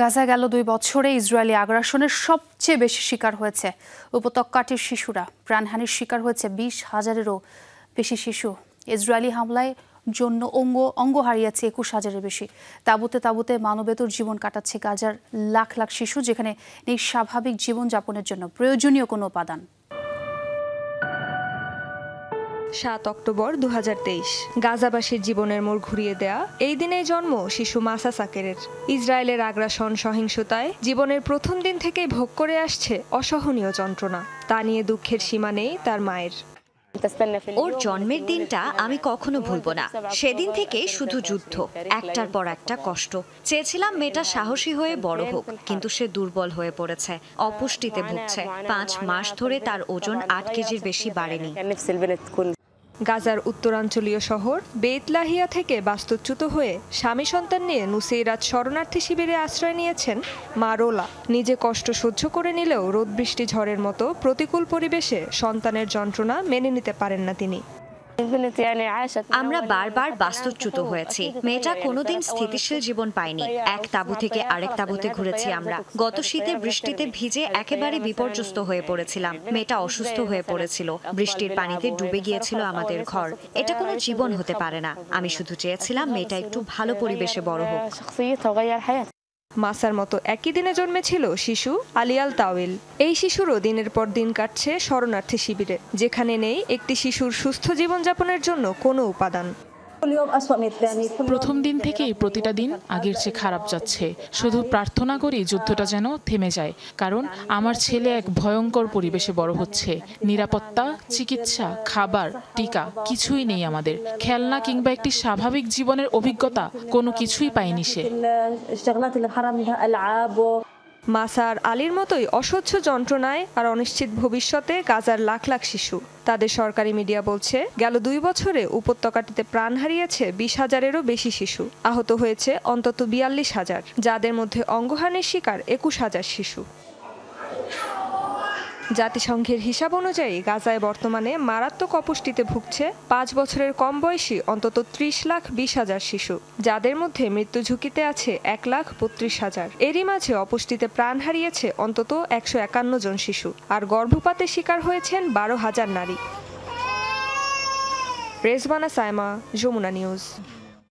গাজা গেল 2 বছরে ইসরায়েলি আগ্রাসনের সবচেয়ে বেশি শিকার হয়েছে উপত্যকাটির শিশুরা। প্রাণহানির শিকার হয়েছে 20,000-এরও বেশি শিশু। ইসরায়েলি হামলায় জন্য অঙ্গ হারিয়েছে 21,000-এর বেশি। তাঁবুতে তাঁবুতে মানবেতর জীবন কাটাচ্ছে গাজার লাখ লাখ শিশু, যেখানে নেই স্বাভাবিক জীবনযাপনের জন্য প্রয়োজনীয় কোনো উপাদান। 7 অক্টোবর 2023 গাজাবাসীর জীবনের মোড় ঘুরিয়ে দেয়া এই দিনেই জন্ম শিশু মাসা সাকেরের। ইসরায়েলের আগ্রাসন সহিংসতায় জীবনের প্রথম দিন থেকেই ভোগ করে আসছে অসহনীয় যন্ত্রণা। তা নিয়ে দুঃখের সীমা নেই তার মায়ের। ওর জন্মের দিনটা আমি কখনো ভুলবো না। সেদিন থেকে শুধু যুদ্ধ, একটার পর একটা কষ্ট। চেয়েছিলাম মেয়েটা সাহসী হয়ে বড় হোক, কিন্তু সে দুর্বল হয়ে পড়েছে, অপুষ্টিতে ভুগছে। 5 মাস ধরে তার ওজন 8 কেজির বেশি বাড়েনি। গাজার উত্তরাঞ্চলীয় শহর বেত লাহিয়া থেকে বাস্তুচ্যুত হয়ে স্বামী সন্তান নিয়ে নুসেইরাত শরণার্থী শিবিরে আশ্রয় নিয়েছেন মা রোলা। নিজে কষ্ট সহ্য করে নিলেও রোদ বৃষ্টি ঝড়ের মতো প্রতিকূল পরিবেশে সন্তানের যন্ত্রণা মেনে নিতে পারেন না তিনি। আমরা বারবার বাস্তুচ্যুত হয়েছি। মেয়েটা কোনোদিন স্থিতিশীল জীবন পায়নি। এক তাঁবু থেকে আরেক তাঁবুতে ঘুরেছি আমরা। গত শীতে বৃষ্টিতে ভিজে একেবারে বিপর্যস্ত হয়ে পড়েছিলাম। মেয়েটা অসুস্থ হয়ে পড়েছিল, বৃষ্টির পানিতে ডুবে গিয়েছিল আমাদের ঘর। এটা কোনো জীবন হতে পারে না। আমি শুধু চেয়েছিলাম মেয়েটা একটু ভালো পরিবেশে বড় হোক। মাসার মতো একই দিনে জন্মেছিল শিশু আলিয়াল তাওয়েল। এই শিশুরও দিনের পর দিন কাটছে শরণার্থী শিবিরে, যেখানে নেই একটি শিশুর সুস্থ জীবনযাপনের জন্য কোনো উপাদান। প্রথম দিন থেকেই প্রতিটা দিন আগের চেয়ে খারাপ যাচ্ছে। শুধু প্রার্থনা করি যুদ্ধটা যেন থেমে যায়, কারণ আমার ছেলে এক ভয়ঙ্কর পরিবেশে বড় হচ্ছে। নিরাপত্তা, চিকিৎসা, খাবার, টিকা কিছুই নেই আমাদের। খেলনা কিংবা একটি স্বাভাবিক জীবনের অভিজ্ঞতা কোনো কিছুই পায়নি সে। মাসার আলীর মতোই অসহ্য যন্ত্রণায় আর অনিশ্চিত ভবিষ্যতে গাজার লাখ লাখ শিশু। তাদের সরকারি মিডিয়া বলছে গেল 2 বছরে উপত্যকাটিতে প্রাণ হারিয়েছে 20,000-এরও বেশি শিশু। আহত হয়েছে অন্তত 42,000, যাদের মধ্যে অঙ্গহানির শিকার 21,000 শিশু। জাতিসংঘের হিসাব অনুযায়ী গাজায় বর্তমানে মারাত্মক অপুষ্টিতে ভুগছে 5 বছরের কম বয়সী অন্তত 30,20,000 শিশু, যাদের মধ্যে মৃত্যু ঝুঁকিতে আছে 1,32,000। এরই মাঝে অপুষ্টিতে প্রাণ হারিয়েছে অন্তত 151 জন শিশু, আর গর্ভপাতের শিকার হয়েছেন 12,000 নারী। রেজওয়ানা সাইমা, যমুনা নিউজ।